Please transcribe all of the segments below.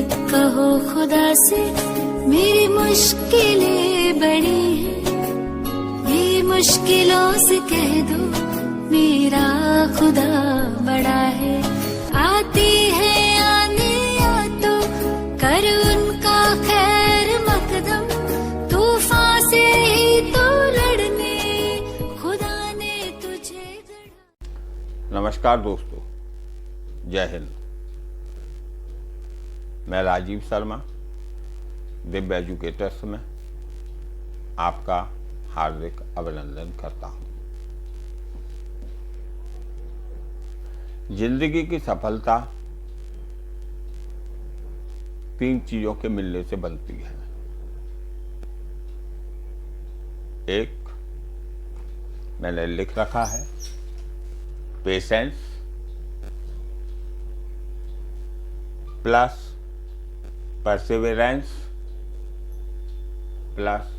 कहो खुदा से मेरी मुश्किलें बड़ी हैं, ये मुश्किलों से कह दो मेरा खुदा बड़ा है। आती है आने या तो कर उनका खैर मकदम, तूफान से ही तो लड़ने खुदा ने तुझे गढ़ा। नमस्कार दोस्तों, जय हिंद। मैं राजीव शर्मा दिव्य एजुकेटर्स में आपका हार्दिक अभिनंदन करता हूं। जिंदगी की सफलता 3 चीजों के मिलने से बनती है। एक मैंने लिख रखा है, patience plus perseverance plus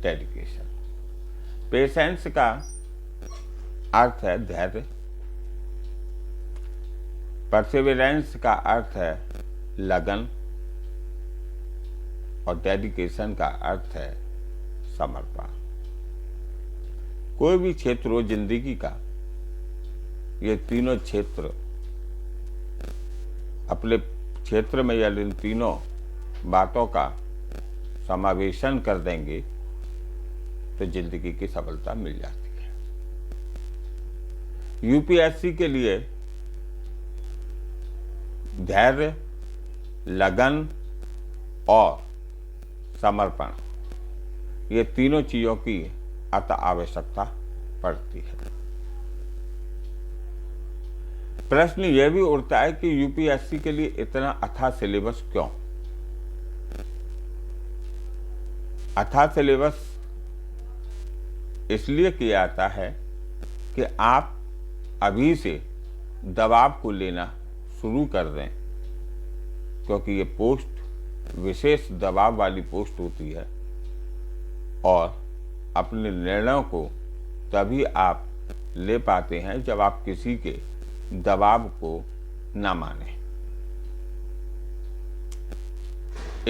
dedication. Patience का अर्थ है धैर्य, परसिवरेंस का अर्थ है लगन और डेडिकेशन का अर्थ है समर्पण। कोई भी क्षेत्र हो जिंदगी का, ये तीनों क्षेत्र अपने क्षेत्र में यदि इन तीनों बातों का समावेशन कर देंगे तो जिंदगी की सफलता मिल जाती है। यूपीएससी के लिए धैर्य, लगन और समर्पण, ये तीनों चीजों की अति आवश्यकता पड़ती है। प्रश्न यह भी उठता है कि यूपीएससी के लिए इतना अथाह सिलेबस क्यों? अथाह सिलेबस इसलिए किया जाता है कि आप अभी से दबाव को लेना शुरू कर दें, क्योंकि ये पोस्ट विशेष दबाव वाली पोस्ट होती है और अपने निर्णयों को तभी आप ले पाते हैं जब आप किसी के दबाव को ना माने।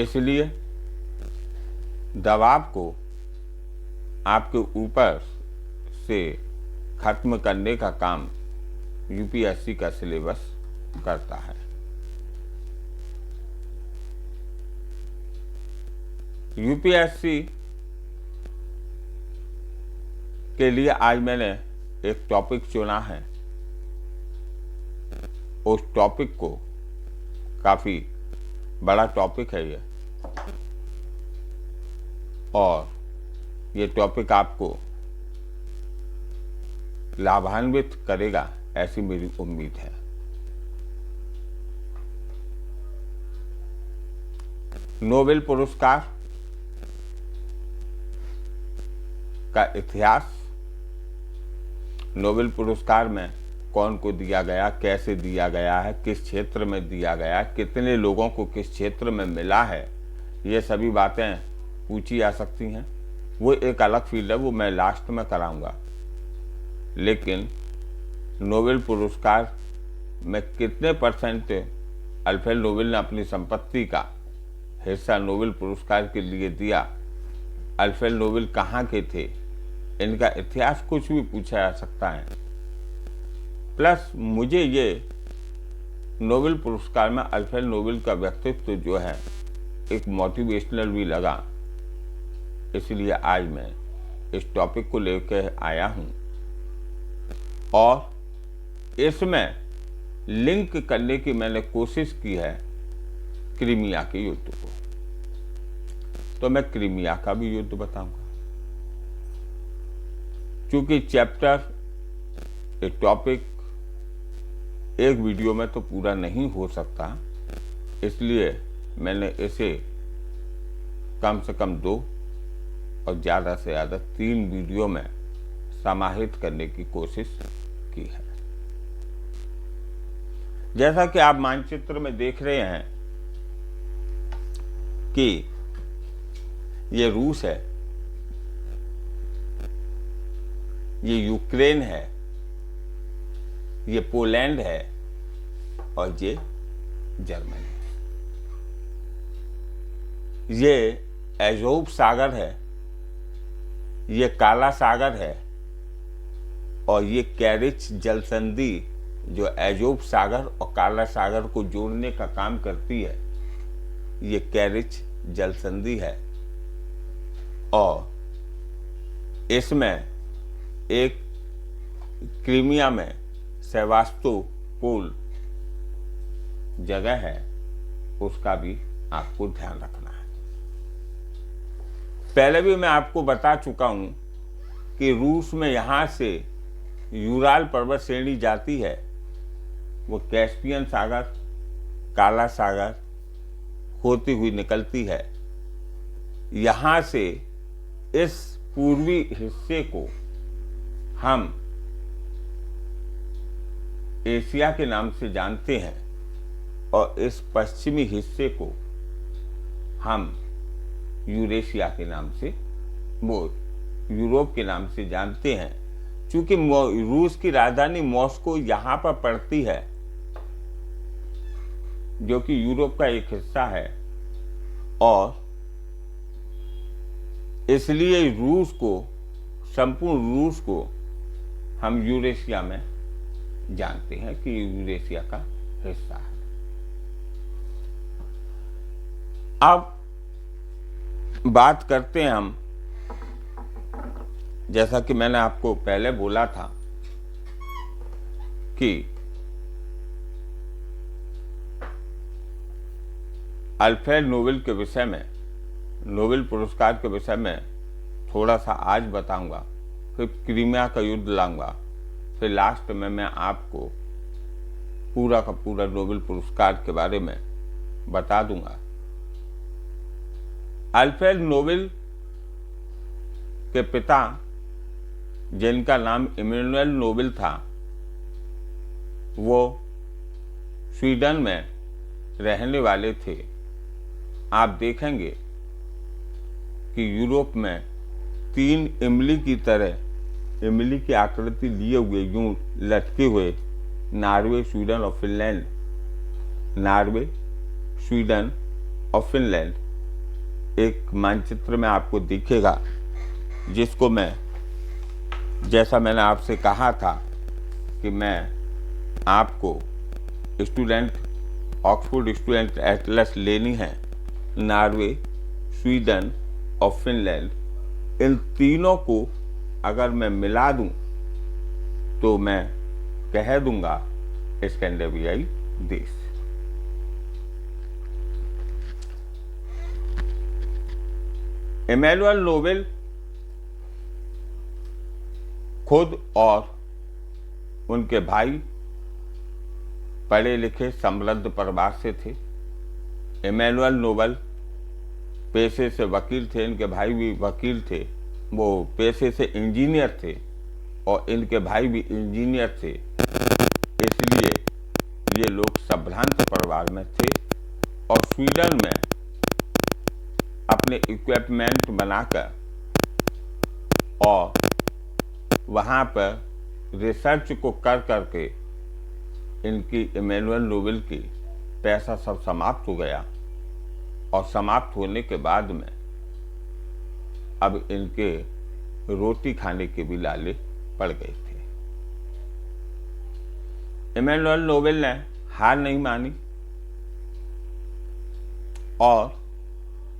इसलिए दबाव को आपके ऊपर से खत्म करने का काम यूपीएससी का सिलेबस करता है। यूपीएससी के लिए आज मैंने एक टॉपिक चुना है। उस टॉपिक को, काफी बड़ा टॉपिक है ये, और ये टॉपिक आपको लाभान्वित करेगा ऐसी मेरी उम्मीद है। नोबेल पुरस्कार का इतिहास, नोबेल पुरस्कार में कौन को दिया गया, कैसे दिया गया है, किस क्षेत्र में दिया गया, कितने लोगों को किस क्षेत्र में मिला है, ये सभी बातें पूछी जा सकती हैं। वो एक अलग फील्ड है, वो मैं लास्ट में कराऊंगा। लेकिन नोबेल पुरस्कार में कितने परसेंट अल्फ्रेड नोबेल ने अपनी संपत्ति का हिस्सा नोबेल पुरस्कार के लिए दिया, अल्फ्रेड नोबेल कहाँ के थे, इनका इतिहास कुछ भी पूछा जा सकता है। प्लस मुझे ये नोबेल पुरस्कार में अल्फ्रेड नोबेल का व्यक्तित्व जो है एक मोटिवेशनल भी लगा, इसलिए आज मैं इस टॉपिक को लेकर आया हूं और इसमें लिंक करने की मैंने कोशिश की है क्रीमिया के युद्ध को। तो मैं क्रीमिया का भी युद्ध बताऊंगा, क्योंकि चैप्टर, एक टॉपिक एक वीडियो में तो पूरा नहीं हो सकता, इसलिए मैंने इसे कम से कम 2 और ज़्यादा से ज़्यादा 3 वीडियो में समाहित करने की कोशिश की है। जैसा कि आप मानचित्र में देख रहे हैं कि ये रूस है, ये यूक्रेन है, ये पोलैंड है और ये जर्मनी है। ये अजोब सागर है, ये काला सागर है, और ये कैरिच जलसंधि जो अजोब सागर और काला सागर को जोड़ने का काम करती है, ये कैरिच जलसंधि है। और इसमें एक क्रीमिया में सेवास्तोपोल जगह है, उसका भी आपको ध्यान रखना है। पहले भी मैं आपको बता चुका हूं कि रूस में यहां से यूराल पर्वत श्रेणी जाती है, वो कैस्पियन सागर, काला सागर होती हुई निकलती है। यहां से इस पूर्वी हिस्से को हम एशिया के नाम से जानते हैं और इस पश्चिमी हिस्से को हम यूरेशिया के नाम से, वो यूरोप के नाम से जानते हैं। क्योंकि रूस की राजधानी मॉस्को यहाँ पर पड़ती है, जो कि यूरोप का एक हिस्सा है, और इसलिए रूस को, संपूर्ण रूस को हम यूरेशिया में जानते हैं कि यूरेशिया का हिस्सा है। अब बात करते हैं हम, जैसा कि मैंने आपको पहले बोला था कि अल्फ्रेड नोबेल के विषय में, नोबेल पुरस्कार के विषय में थोड़ा सा आज बताऊंगा, फिर क्रीमिया का युद्ध लाऊंगा, फिर लास्ट में मैं आपको पूरा का पूरा नोबेल पुरस्कार के बारे में बता दूंगा। अल्फ्रेड नोबेल के पिता, जिनका नाम इमैनुअल नोबेल था, वो स्वीडन में रहने वाले थे। आप देखेंगे कि यूरोप में 3 इमली की तरह, इमली की आकृति लिए हुए यूं लटके हुए नॉर्वे, स्वीडन और फिनलैंड, नॉर्वे, स्वीडन और फिनलैंड एक मानचित्र में आपको दिखेगा, जिसको मैं, जैसा मैंने आपसे कहा था कि मैं आपको ऑक्सफोर्ड स्टूडेंट एटलस लेनी है, नॉर्वे, स्वीडन और फिनलैंड, इन तीनों को अगर मैं मिला दूं तो मैं कह दूंगा स्कैंडिनेवियाई देश। इमैनुअल नोबेल खुद और उनके भाई पढ़े लिखे समृद्ध परिवार से थे। इमैनुअल नोबेल पेशे से वकील थे, इनके भाई भी वकील थे, वो पेशे से इंजीनियर थे और इनके भाई भी इंजीनियर थे। इसलिए ये लोग संभ्रांत परिवार में थे और स्वीडन में अपने इक्विपमेंट बनाकर और वहाँ पर रिसर्च को कर करके इनकी, इमैनुअल नोबेल की पैसा सब समाप्त हो गया, और समाप्त होने के बाद में अब इनके रोटी खाने के भी लाले पड़ गए थे। इमैनुअल नोबेल ने हार नहीं मानी और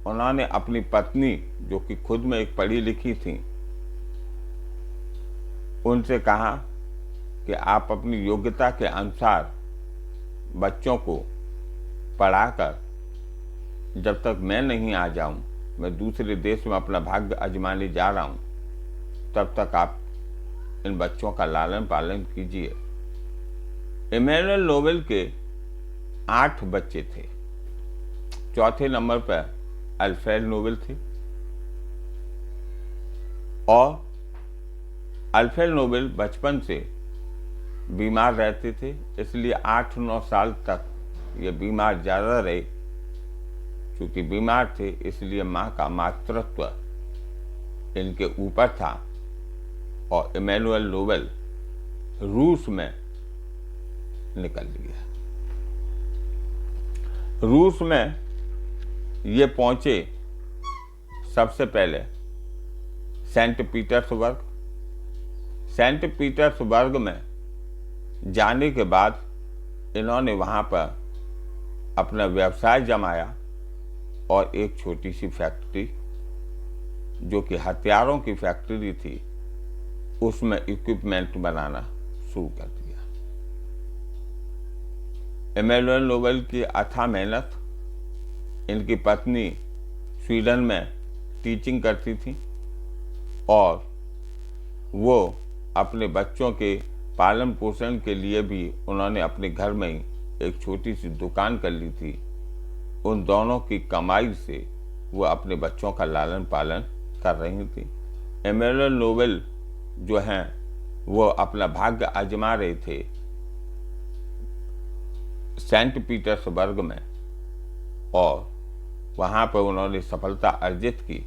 उन्होंने अपनी पत्नी, जो कि खुद में एक पढ़ी लिखी थी, उनसे कहा कि आप अपनी योग्यता के अनुसार बच्चों को पढ़ाकर, जब तक मैं नहीं आ जाऊं, मैं दूसरे देश में अपना भाग्य आजमाने जा रहा हूं, तब तक आप इन बच्चों का लालन पालन कीजिए। इमैनुअल नोबेल के 8 बच्चे थे। चौथे नंबर पर अल्फ्रेड नोबेल थे और अल्फ्रेड नोबेल बचपन से बीमार रहते थे, इसलिए 8-9 साल तक ये बीमार ज़्यादा रहे। चूँकि बीमार थे इसलिए माँ का मातृत्व इनके ऊपर था और इमैनुअल नोबेल रूस में निकल गया। रूस में ये पहुँचे सबसे पहले सेंट पीटर्सबर्ग में जाने के बाद इन्होंने वहाँ पर अपना व्यवसाय जमाया और एक छोटी सी फैक्ट्री, जो कि हथियारों की फैक्ट्री थी, उसमें इक्विपमेंट बनाना शुरू कर दिया। इमैनुएल नोबेल की अथाह मेहनत, इनकी पत्नी स्वीडन में टीचिंग करती थी और वो अपने बच्चों के पालन पोषण के लिए भी उन्होंने अपने घर में ही एक छोटी सी दुकान कर ली थी। उन दोनों की कमाई से वो अपने बच्चों का लालन पालन कर रही थी। इमैनुएल नोबेल जो हैं वो अपना भाग्य आजमा रहे थे सेंट पीटर्सबर्ग में, और वहाँ पर उन्होंने सफलता अर्जित की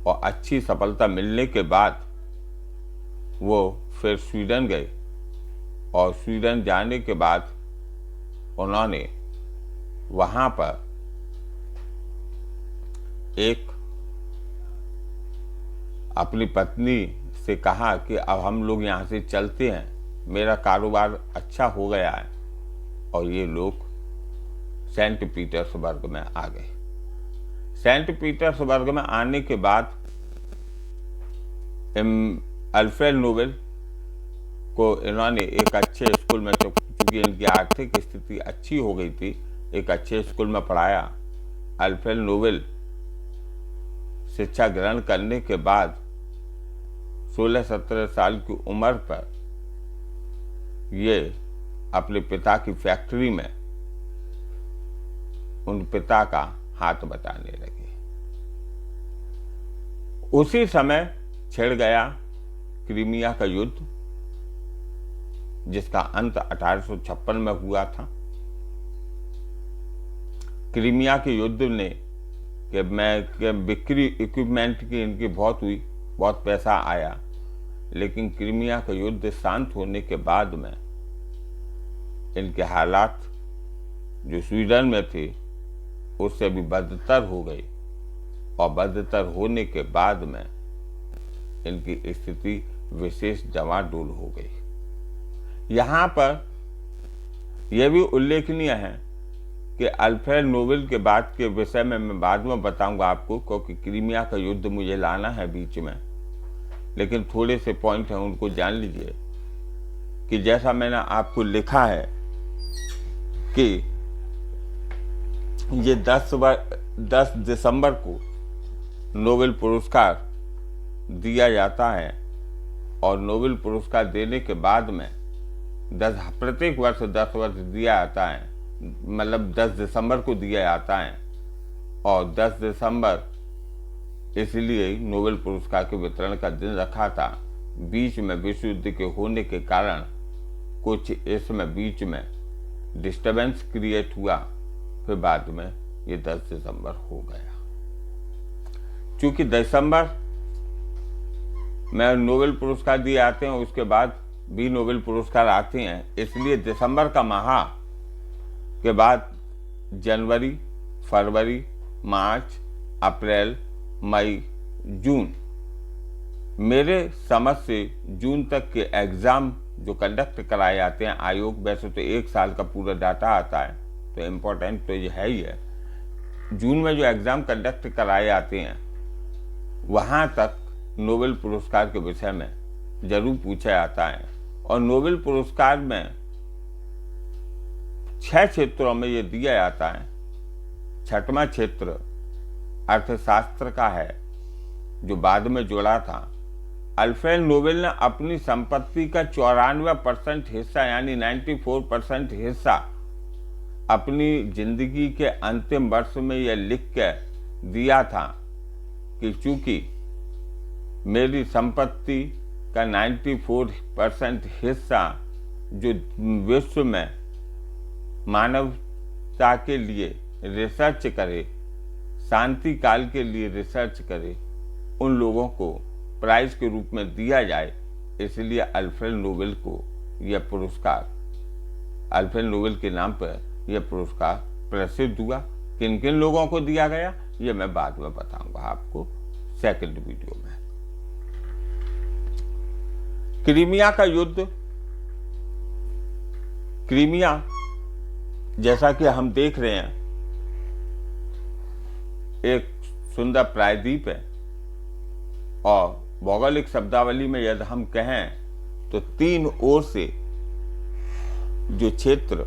और अच्छी सफलता मिलने के बाद वो फिर स्वीडन गए और स्वीडन जाने के बाद उन्होंने वहाँ पर एक अपनी पत्नी से कहा कि अब हम लोग यहाँ से चलते हैं, मेरा कारोबार अच्छा हो गया है, और ये लोग सेंट पीटर्सबर्ग में आ गए। सेंट पीटर्सबर्ग में आने के बाद अल्फ्रेड नोबेल को इन्होंने एक अच्छे स्कूल में, चूंकि इनकी आर्थिक स्थिति अच्छी हो गई थी, एक अच्छे स्कूल में पढ़ाया। अल्फ्रेड नोबेल शिक्षा ग्रहण करने के बाद 16-17 साल की उम्र पर ये अपने पिता की फैक्ट्री में उन पिता का हाथ बटाने लगे। उसी समय छिड़ गया क्रीमिया का युद्ध, जिसका अंत 1856 में हुआ था। क्रीमिया के युद्ध ने बिक्री इक्विपमेंट की इनकी बहुत हुई, बहुत पैसा आया, लेकिन क्रीमिया का युद्ध शांत होने के बाद में इनके हालात जो स्वीडन में थे उससे भी बदतर हो गई, और बदतर होने के बाद में इनकी स्थिति विशेष डवाडोल हो गई। यहाँ पर यह भी उल्लेखनीय है कि अल्फ्रेड नोबेल के बाद के विषय में मैं बाद में बताऊंगा आपको, क्योंकि क्रीमिया का युद्ध मुझे लाना है बीच में, लेकिन थोड़े से पॉइंट हैं उनको जान लीजिए। कि जैसा मैंने आपको लिखा है कि ये 10 दिसंबर को नोबेल पुरस्कार दिया जाता है, और नोबेल पुरस्कार देने के बाद में प्रत्येक वर्ष 10 वर्ष दिया जाता है, मतलब 10 दिसंबर को दिया जाता है, और 10 दिसंबर इसलिए नोबेल पुरस्कार के वितरण का दिन रखा था। बीच में विश्व युद्ध के होने के कारण कुछ इसमें बीच में डिस्टर्बेंस क्रिएट हुआ, फिर बाद में ये 10 दिसंबर हो गया। चूंकि दिसंबर में नोबेल पुरस्कार दिए जाते हैं, उसके बाद भी नोबेल पुरस्कार आते हैं, इसलिए दिसंबर का माह के बाद जनवरी, फरवरी, मार्च, अप्रैल, मई, जून, मेरे समझ से जून तक के एग्जाम जो कंडक्ट कराए जाते हैं आयोग, वैसे तो 1 साल का पूरा डाटा आता है, तो इम्पोर्टेंट तो ये है ही है। जून में जो एग्जाम कंडक्ट कराए जाते हैं वहाँ तक नोबेल पुरस्कार के विषय में जरूर पूछा जाता है, और नोबेल पुरस्कार में 6 क्षेत्रों में ये दिया जाता है। 6वां क्षेत्र अर्थशास्त्र का है, जो बाद में जुड़ा था। अल्फ्रेड नोबेल ने अपनी संपत्ति का 94% हिस्सा, यानी 94% हिस्सा अपनी जिंदगी के अंतिम वर्ष में यह लिख के दिया था कि चूंकि मेरी संपत्ति का 94% हिस्सा जो विश्व में मानवता के लिए रिसर्च करे, शांति काल के लिए रिसर्च करे, उन लोगों को प्राइज के रूप में दिया जाए, इसलिए अल्फ्रेड नोबेल को यह पुरस्कार, अल्फ्रेड नोबेल के नाम पर यह पुरस्कार प्रसिद्ध हुआ। किन किन लोगों को दिया गया ये मैं बाद में बताऊंगा आपको। सेकंड वीडियो में। क्रीमिया का युद्ध, क्रीमिया जैसा कि हम देख रहे हैं एक सुंदर प्रायद्वीप है, और भौगोलिक शब्दावली में यदि हम कहें तो तीन ओर से जो क्षेत्र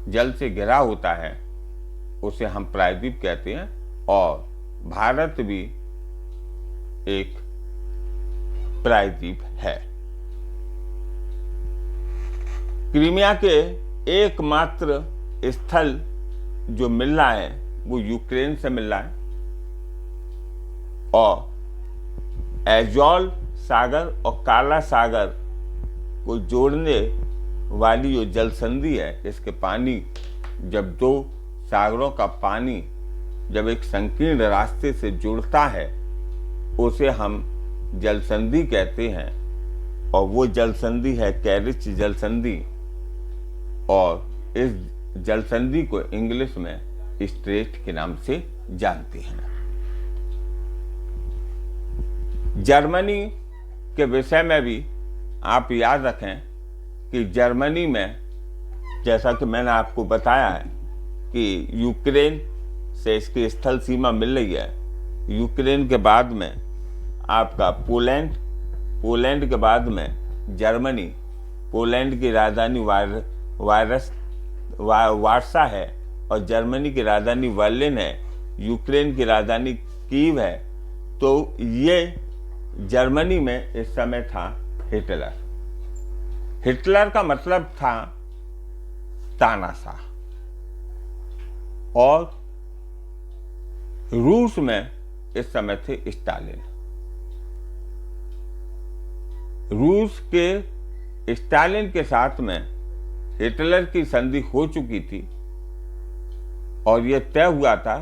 जल से घिरा होता है उसे हम प्रायद्वीप कहते हैं, और भारत भी एक प्रायद्वीप है। क्रीमिया के एकमात्र स्थल जो मिल रहा है वो यूक्रेन से मिल रहा है, और एजोल सागर और काला सागर को जोड़ने वाली जो जल संधि है, इसके पानी जब दो सागरों का पानी जब एक संकीर्ण रास्ते से जुड़ता है उसे हम जल संधि कहते हैं, और वो जल संधि है कैरिच जल संधि, और इस जल संधि को इंग्लिश में स्ट्रेट के नाम से जानते हैं। जर्मनी के विषय में भी आप याद रखें कि जर्मनी में, जैसा कि मैंने आपको बताया है कि यूक्रेन से इसकी स्थल सीमा मिल रही है, यूक्रेन के बाद में आपका पोलैंड, पोलैंड के बाद में जर्मनी, पोलैंड की राजधानी वार्सा है, और जर्मनी की राजधानी बर्लिन है, यूक्रेन की राजधानी कीव है। तो ये जर्मनी में इस समय था हिटलर। हिटलर का मतलब था तानाशाह, और रूस में इस समय थे स्टालिन। रूस के स्टालिन के साथ में हिटलर की संधि हो चुकी थी, और यह तय हुआ था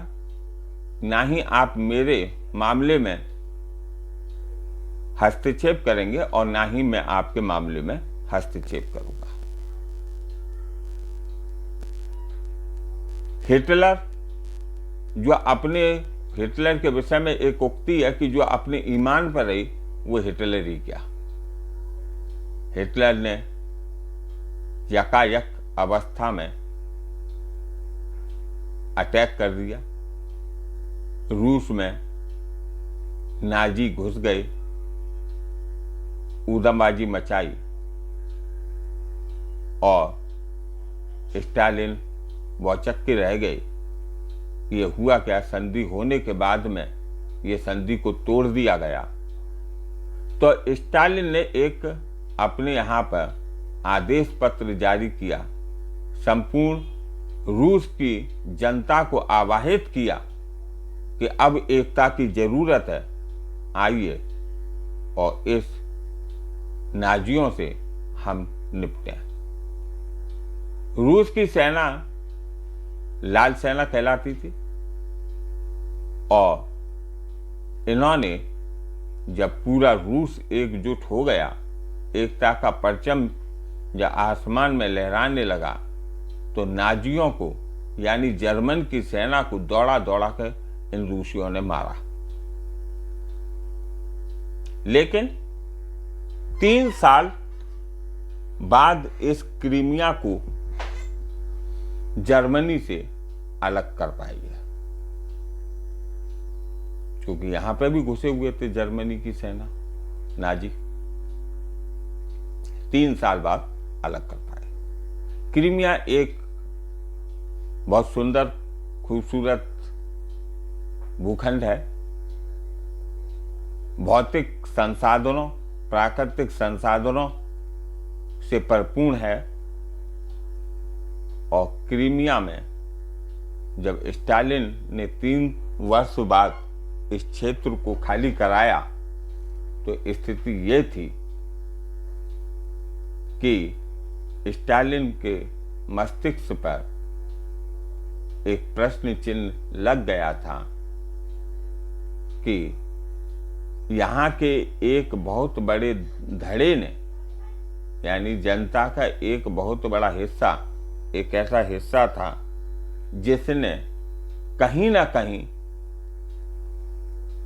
ना ही आप मेरे मामले में हस्तक्षेप करेंगे और ना ही मैं आपके मामले में हस्तक्षेप करूंगा। हिटलर के विषय में एक उक्ति है कि जो अपने ईमान पर रही वो हिटलर ही क्या। हिटलर ने यकायक अवस्था में अटैक कर दिया, रूस में नाजी घुस गए, ऊधमबाजी मचाई, और स्टालिन वौचक्के रह गए। ये हुआ क्या, संधि होने के बाद में ये संधि को तोड़ दिया गया। तो स्टालिन ने एक अपने यहाँ पर आदेश पत्र जारी किया, संपूर्ण रूस की जनता को आवाहित किया कि अब एकता की जरूरत है, आइए और इस नाजियों से हम निपटें। रूस की सेना लाल सेना कहलाती थी, और इन्होंने जब पूरा रूस एकजुट हो गया, एकता का परचम जब आसमान में लहराने लगा, तो नाजियों को यानी जर्मन की सेना को दौड़ा दौड़ा कर इन रूसियों ने मारा। लेकिन 3 साल बाद इस क्रीमिया को जर्मनी से अलग कर पाई है, क्योंकि यहां पे भी घुसे हुए थे जर्मनी की सेना, नाजी। 3 साल बाद अलग कर पाए। क्रीमिया एक बहुत सुंदर खूबसूरत भूखंड है, भौतिक संसाधनों, प्राकृतिक संसाधनों से भरपूर है, और क्रीमिया में जब स्टालिन ने 3 वर्ष बाद इस क्षेत्र को खाली कराया, तो स्थिति ये थी कि स्टालिन के मस्तिष्क पर एक प्रश्न चिन्ह लग गया था कि यहाँ के एक बहुत बड़े धड़े ने, यानी जनता का एक बहुत बड़ा हिस्सा, एक ऐसा हिस्सा था जिसने कहीं ना कहीं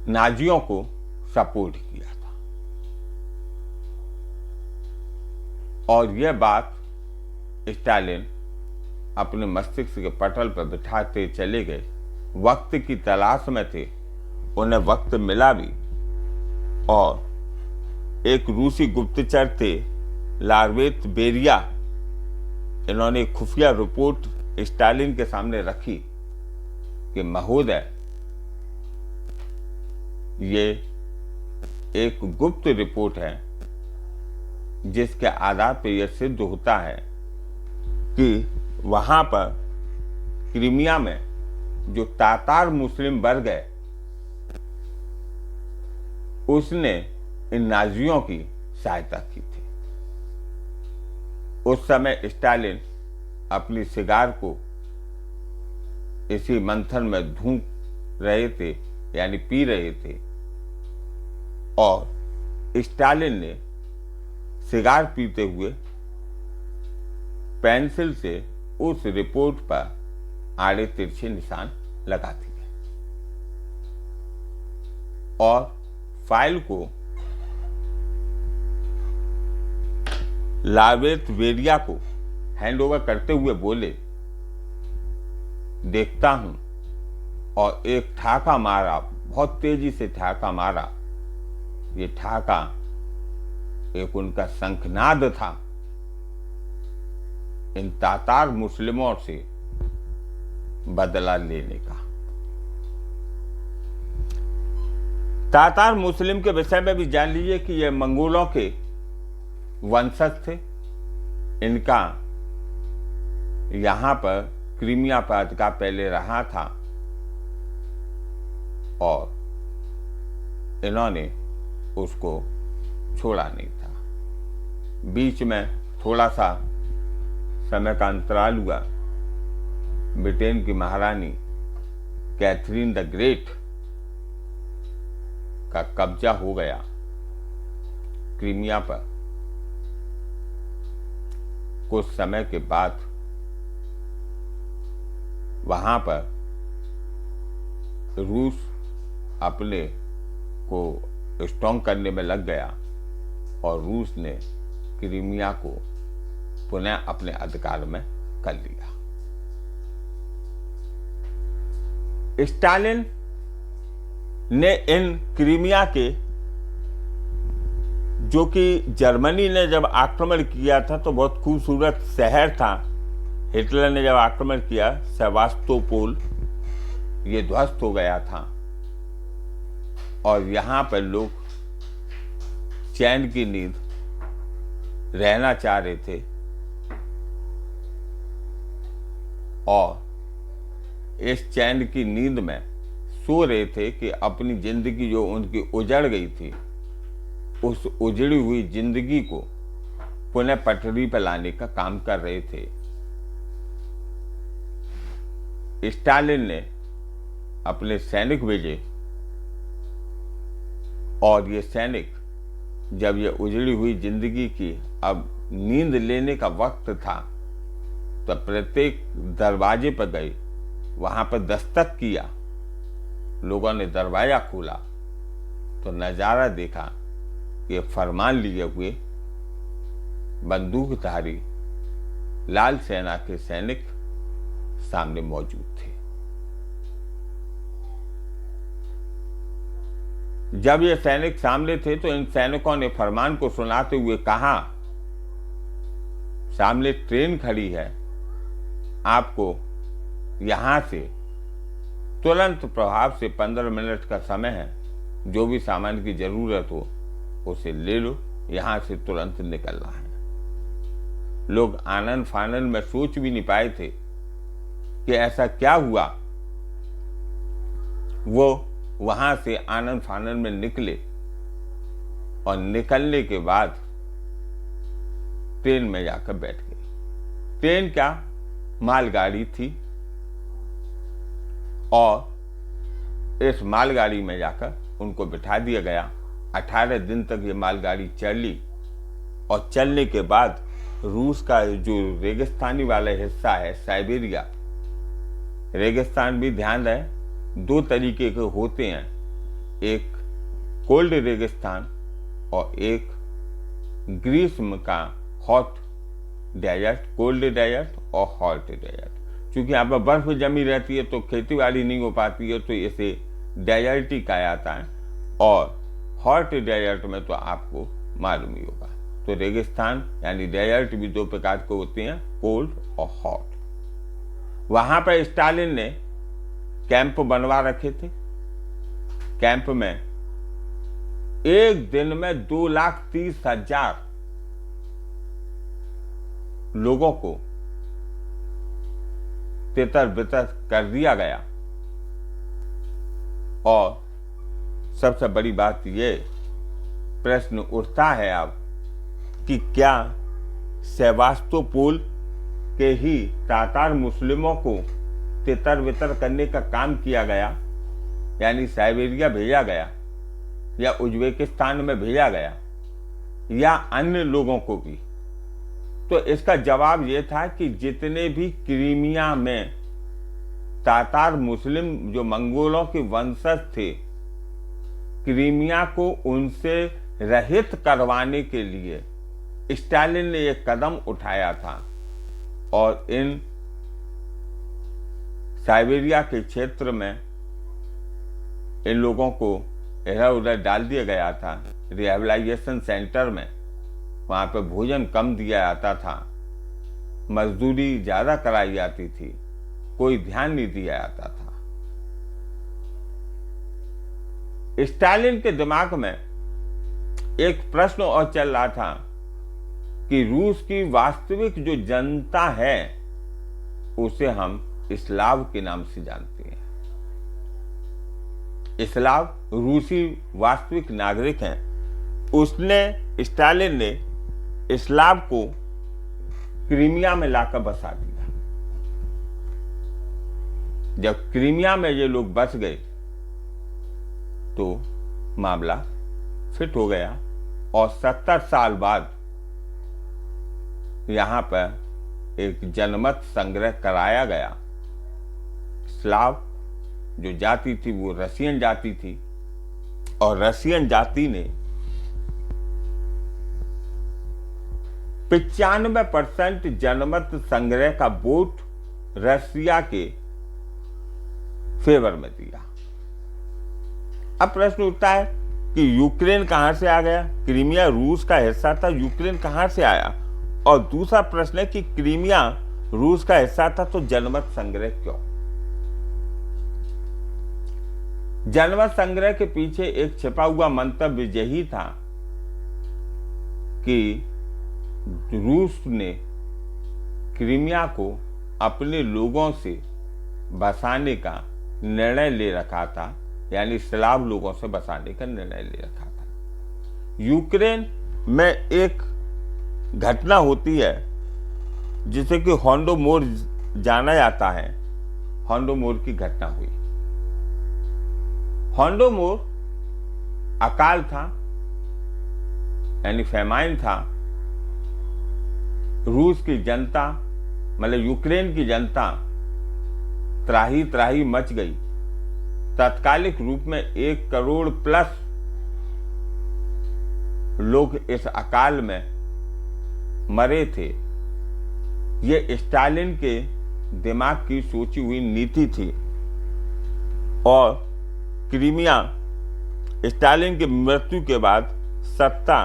नाजियों को सपोर्ट किया था। और यह बात स्टालिन अपने मस्तिष्क के पटल पर बिठाते चले गए। वक्त की तलाश में थे, उन्हें वक्त मिला भी, और एक रूसी गुप्तचर थे लार्वेत बेरिया, इन्होंने खुफिया रिपोर्ट स्टालिन के सामने रखी कि महोदय, ये एक गुप्त रिपोर्ट है जिसके आधार पर यह सिद्ध होता है कि वहां पर क्रीमिया में जो तातार मुस्लिम वर्ग है उसने इन नाजियों की सहायता की थी। उस समय स्टालिन अपनी सिगार को इसी मंथन में धूप रहे थे, यानी पी रहे थे, और स्टालिन ने सिगार पीते हुए पेंसिल से उस रिपोर्ट पर आड़े तिरछे निशान लगा दिए और फाइल को लार्वेत वेरिया को हैंडओवर करते हुए बोले, देखता हूं, और एक ठाका मारा, बहुत तेजी से ठाका मारा। ये ठाका एक उनका शंखनाद था, इन तातार मुस्लिमों से बदला लेने का। तातार मुस्लिम के विषय में भी जान लीजिए कि ये मंगोलों के वंशज थे। इनका यहां पर क्रीमिया पर अधिकार पहले रहा था और इन्होंने उसको छोड़ा नहीं था। बीच में थोड़ा सा समय का अंतराल हुआ। ब्रिटेन की महारानी कैथरीन द ग्रेट का कब्जा हो गया क्रीमिया पर। कुछ समय के बाद वहां पर रूस अपने को स्ट्रॉन्ग करने में लग गया और रूस ने क्रीमिया को पुनः अपने अधिकार में कर लिया। स्टालिन ने इन क्रीमिया के, जो कि जर्मनी ने जब आक्रमण किया था तो बहुत खूबसूरत शहर था, हिटलर ने जब आक्रमण किया सेवास्तोपोल, ये ध्वस्त हो गया था और यहां पर लोग चैन की नींद रहना चाह रहे थे और इस चैन की नींद में सो रहे थे कि अपनी जिंदगी जो उनकी उजड़ गई थी, उस उजड़ी हुई जिंदगी को पुनः पटरी पर लाने का काम कर रहे थे। स्टालिन ने अपने सैनिक भेजे और ये सैनिक जब ये उजड़ी हुई जिंदगी की अब नींद लेने का वक्त था तो प्रत्येक दरवाजे पर गए, वहां पर दस्तक किया। लोगों ने दरवाजा खोला तो नजारा देखा कि फरमान लिए हुए बंदूकधारी लाल सेना के सैनिक सामने मौजूद थे। जब ये सैनिक सामने थे तो इन सैनिकों ने फरमान को सुनाते हुए कहा, सामने ट्रेन खड़ी है, आपको यहां से तुरंत प्रभाव से 15 मिनट का समय है, जो भी सामान की जरूरत हो उसे ले लो, यहां से तुरंत निकलना है। लोग आनंद फानंद में सोच भी नहीं पाए थे कि ऐसा क्या हुआ। वो वहां से आनंद फानंद में निकले और निकलने के बाद ट्रेन में जाकर बैठ गए। ट्रेन क्या, मालगाड़ी थी और इस मालगाड़ी में जाकर उनको बिठा दिया गया। 18 दिन तक ये मालगाड़ी चली और चलने के बाद रूस का जो रेगिस्तानी वाला हिस्सा है, साइबेरिया, रेगिस्तान भी ध्यान रहे 2 तरीके के होते हैं, एक कोल्ड रेगिस्तान और एक ग्रीष्म का हॉट डेजर्ट, कोल्ड डेजर्ट और हॉट डेजर्ट। क्योंकि यहाँ पर बर्फ जमी रहती है तो खेती बाड़ी नहीं हो पाती है, तो इसे डेजर्ट ही कहा जाता है। और हॉट डेजर्ट में तो आपको मालूम ही होगा, तो रेगिस्तान यानी डेजर्ट भी दो प्रकार के होते हैं, कोल्ड और हॉट। वहां पर स्टालिन ने कैंप बनवा रखे थे। कैंप में एक दिन में 2,30,000 लोगों को तितर बितर कर दिया गया। और सबसे बड़ी बात ये प्रश्न उठता है अब कि क्या सेवास्तोपोल के ही तातार मुस्लिमों को तितर बितर करने का काम किया गया, यानी साइबेरिया भेजा गया या उज्बेकिस्तान में भेजा गया या अन्य लोगों को भी? तो इसका जवाब यह था कि जितने भी क्रीमिया में तातार मुस्लिम जो मंगोलों के वंशज थे, क्रीमिया को उनसे रहित करवाने के लिए स्टालिन ने एक कदम उठाया था और इन साइबेरिया के क्षेत्र में इन लोगों को इधर उधर डाल दिया गया था रिहेबिलाइजेशन सेंटर में। वहां पर भोजन कम दिया जाता था, मजदूरी ज्यादा कराई जाती थी, कोई ध्यान नहीं दिया जाता था। स्टालिन के दिमाग में एक प्रश्न और चल रहा था कि रूस की वास्तविक जो जनता है उसे हम स्लाव के नाम से जानते हैं। स्लाव रूसी वास्तविक नागरिक हैं। उसने स्टालिन ने स्लाव को क्रीमिया में लाकर बसा दिया। जब क्रीमिया में ये लोग बस गए तो मामला फिट हो गया और 70 साल बाद यहां पर एक जनमत संग्रह कराया गया। स्लाव जो जाति थी वो रशियन जाति थी और रशियन जाति ने 95% जनमत संग्रह का वोट रशिया के फेवर में दिया। अब प्रश्न उठता है कि यूक्रेन कहां से आ गया? क्रीमिया रूस का हिस्सा था, यूक्रेन कहां से आया? और दूसरा प्रश्न है कि क्रीमिया रूस का हिस्सा था तो जनमत संग्रह क्यों? जनमत संग्रह के पीछे एक छिपा हुआ मंतव्य यही था कि रूस ने क्रीमिया को अपने लोगों से बसाने का निर्णय ले रखा था, यानी स्लाव लोगों से बसाने का निर्णय ले रखा था। यूक्रेन में एक घटना होती है जिसे कि हॉलोडोमोर जाना जाता है। हॉलोडोमोर की घटना हुई। हॉलोडोमोर अकाल था, यानी फेमाइन था। रूस की जनता, मतलब यूक्रेन की जनता त्राही त्राही मच गई। तात्कालिक रूप में 1 करोड़ प्लस लोग इस अकाल में मरे थे। ये स्टालिन के दिमाग की सोची हुई नीति थी और क्रीमिया स्टालिन की मृत्यु के बाद सत्ता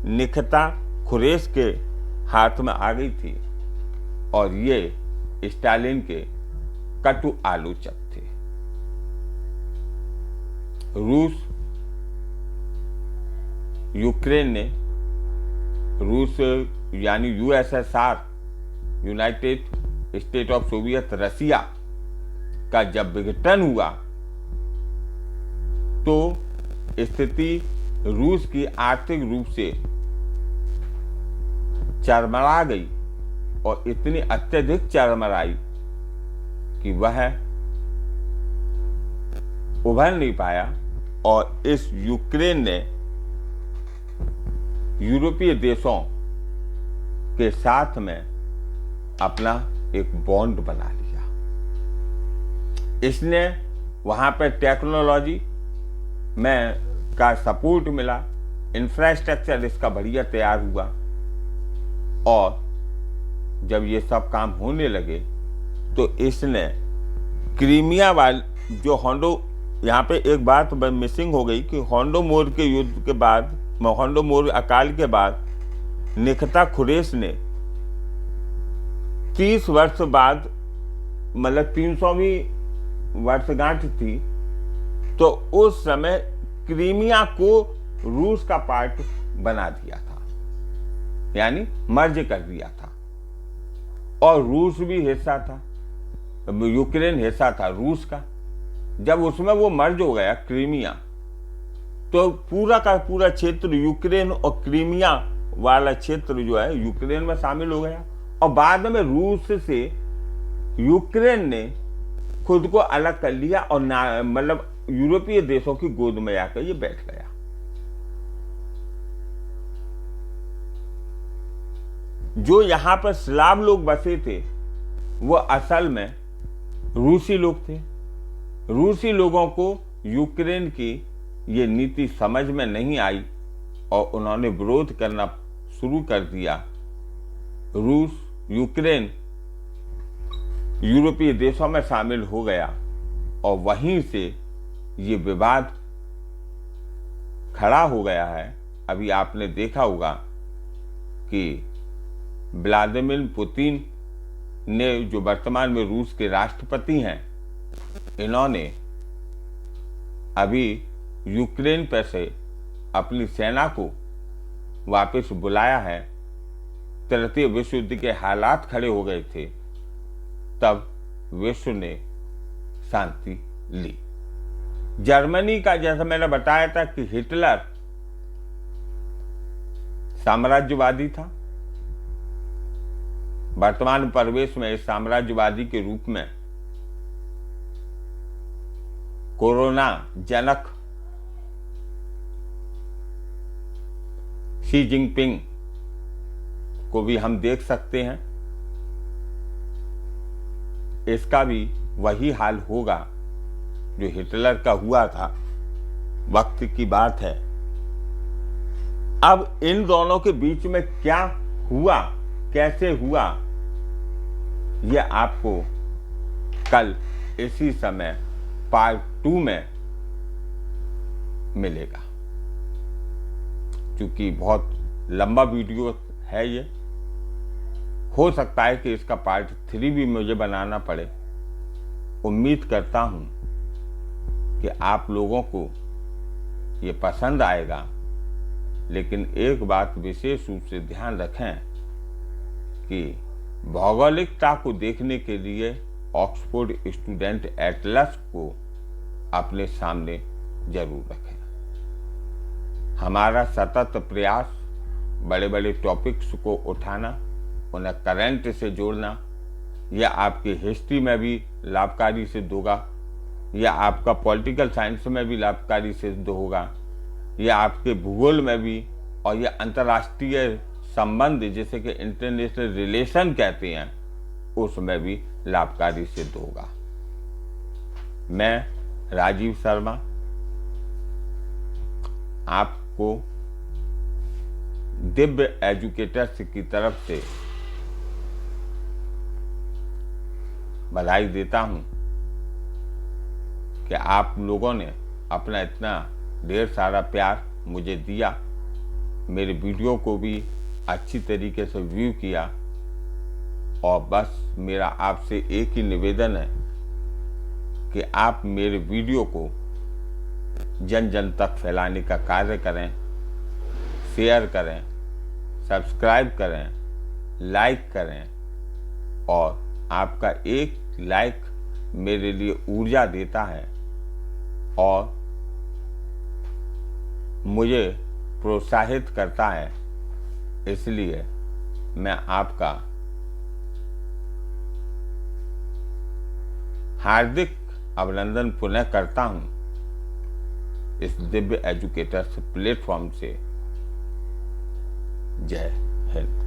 निकिता खुरेश के हाथ में आ गई थी और ये स्टालिन के कटु आलोचक थे। रूस, यूक्रेन ने रूस यानी USSR, United State of Soviet Russia का जब विघटन हुआ तो स्थिति रूस की आर्थिक रूप से चरमरा गई और इतनी अत्यधिक चरमराई कि वह उभर नहीं पाया और इस यूक्रेन ने यूरोपीय देशों के साथ में अपना एक बॉन्ड बना लिया। इसने वहां पर टेक्नोलॉजी में का सपोर्ट मिला, इंफ्रास्ट्रक्चर इसका बढ़िया तैयार हुआ, और जब ये सब काम होने लगे तो इसने क्रीमिया वाले जो यहाँ पे एक बात मिसिंग हो गई कि होलोडोमोर के युद्ध के बाद, होलोडोमोर अकाल के बाद निकिता खुरेश ने 30 वर्ष बाद, मतलब 300वीं वर्षगांठ थी, तो उस समय क्रीमिया को रूस का पार्ट बना दिया था, यानी मर्ज कर दिया था, और रूस भी हिस्सा था, यूक्रेन हिस्सा था रूस का। जब उसमें वो मर्ज हो गया क्रीमिया, तो पूरा का पूरा क्षेत्र यूक्रेन और क्रीमिया वाला क्षेत्र जो है यूक्रेन में शामिल हो गया, और बाद में रूस से यूक्रेन ने खुद को अलग कर लिया और मतलब यूरोपीय देशों की गोद में आकर ये बैठ गया। जो यहां पर स्लाव लोग बसे थे वो असल में रूसी लोग थे। रूसी लोगों को यूक्रेन की ये नीति समझ में नहीं आई और उन्होंने विरोध करना शुरू कर दिया। रूस, यूक्रेन यूरोपीय देशों में शामिल हो गया और वहीं से ये विवाद खड़ा हो गया है। अभी आपने देखा होगा कि व्लादिमीर पुतिन ने, जो वर्तमान में रूस के राष्ट्रपति हैं, इन्होंने अभी यूक्रेन पर से अपनी सेना को वापस बुलाया है। तृतीय विश्व युद्ध के हालात खड़े हो गए थे, तब विश्व ने शांति ली। जर्मनी का, जैसा मैंने बताया था कि हिटलर साम्राज्यवादी था, वर्तमान परिवेश में इस साम्राज्यवादी के रूप में कोरोना जनक शी जिनपिंग को भी हम देख सकते हैं। इसका भी वही हाल होगा जो हिटलर का हुआ था, वक्त की बात है। अब इन दोनों के बीच में क्या हुआ, कैसे हुआ, यह आपको कल इसी समय पार्ट 2 में मिलेगा। क्योंकि बहुत लंबा वीडियो है ये, हो सकता है कि इसका पार्ट 3 भी मुझे बनाना पड़े। उम्मीद करता हूं कि आप लोगों को ये पसंद आएगा, लेकिन एक बात विशेष रूप से ध्यान रखें कि भौगोलिकता को देखने के लिए ऑक्सफोर्ड स्टूडेंट एटलस को अपने सामने जरूर रखें। हमारा सतत प्रयास बड़े बड़े टॉपिक्स को उठाना, उन्हें करंट से जोड़ना, यह आपकी हिस्ट्री में भी लाभकारी सिद्ध होगा, यह आपका पॉलिटिकल साइंस में भी लाभकारी सिद्ध होगा, यह आपके भूगोल में भी, और यह अंतर्राष्ट्रीय संबंध जिसे कि इंटरनेशनल रिलेशन कहते हैं, उसमें भी लाभकारी सिद्ध होगा। मैं राजीव शर्मा आपको दिव्य एजुकेटर्स की तरफ से बधाई देता हूं कि आप लोगों ने अपना इतना ढेर सारा प्यार मुझे दिया, मेरे वीडियो को भी अच्छी तरीके से व्यू किया। और बस मेरा आपसे एक ही निवेदन है कि आप मेरे वीडियो को जन जन तक फैलाने का कार्य करें, शेयर करें, सब्सक्राइब करें, लाइक करें, और आपका एक लाइक मेरे लिए ऊर्जा देता है और मुझे प्रोत्साहित करता है। इसलिए मैं आपका हार्दिक अभिनंदन पुनः करता हूं इस दिव्य एजुकेटर्स प्लेटफॉर्म से। जय हिंद।